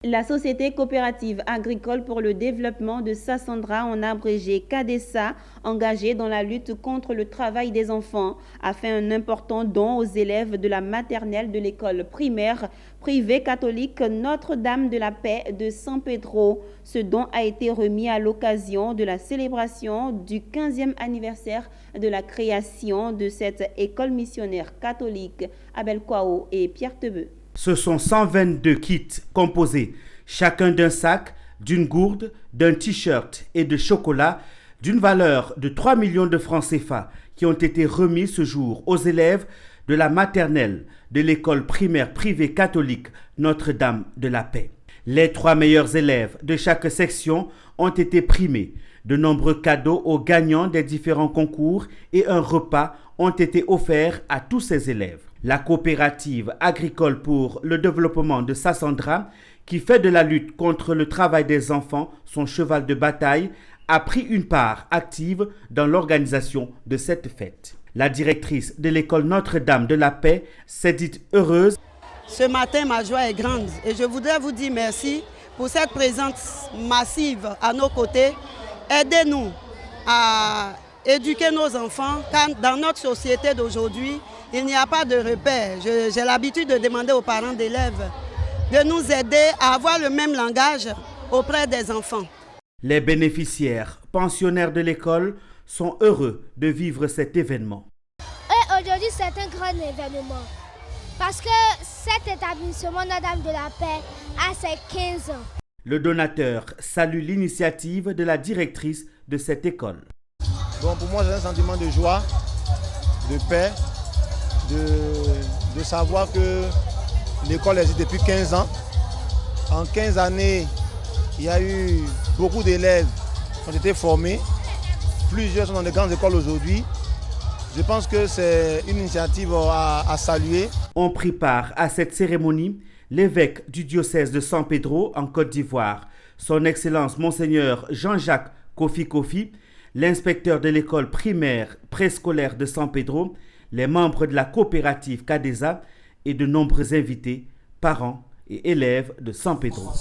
La Société coopérative agricole pour le développement de Sassandra, en abrégé CADESA, engagée dans la lutte contre le travail des enfants, a fait un important don aux élèves de la maternelle de l'école primaire privée catholique Notre-Dame de la Paix de San Pedro. Ce don a été remis à l'occasion de la célébration du 15e anniversaire de la création de cette école missionnaire catholique. Abel Kwao et Pierre Tebeu. Ce sont 122 kits composés, chacun d'un sac, d'une gourde, d'un t-shirt et de chocolat, d'une valeur de 3 millions de francs CFA qui ont été remis ce jour aux élèves de la maternelle de l'école primaire privée catholique Notre-Dame de la Paix. Les 3 meilleurs élèves de chaque section ont été primés. De nombreux cadeaux aux gagnants des différents concours et un repas ont été offerts à tous ces élèves. La coopérative agricole pour le développement de Sassandra, qui fait de la lutte contre le travail des enfants son cheval de bataille, a pris une part active dans l'organisation de cette fête. La directrice de l'école Notre-Dame de la Paix s'est dite heureuse. Ce matin, ma joie est grande et je voudrais vous dire merci pour cette présence massive à nos côtés. Aidez-nous à éduquer nos enfants, car dans notre société d'aujourd'hui, il n'y a pas de repère. J'ai l'habitude de demander aux parents d'élèves de nous aider à avoir le même langage auprès des enfants. Les bénéficiaires, pensionnaires de l'école, sont heureux de vivre cet événement. Aujourd'hui, c'est un grand événement parce que cet établissement Notre-Dame de la Paix a ses 15 ans. Le donateur salue l'initiative de la directrice de cette école. Bon, pour moi, c'est un sentiment de joie, de paix, de savoir que l'école existe depuis 15 ans. En 15 années, il y a eu beaucoup d'élèves qui ont été formés. Plusieurs sont dans de grandes écoles aujourd'hui. Je pense que c'est une initiative à saluer. On prit part à cette cérémonie l'évêque du diocèse de San Pedro en Côte d'Ivoire, son Excellence Monseigneur Jean-Jacques Kofi, l'inspecteur de l'école primaire préscolaire de San Pedro, les membres de la coopérative CADESA et de nombreux invités, parents et élèves de San Pedro.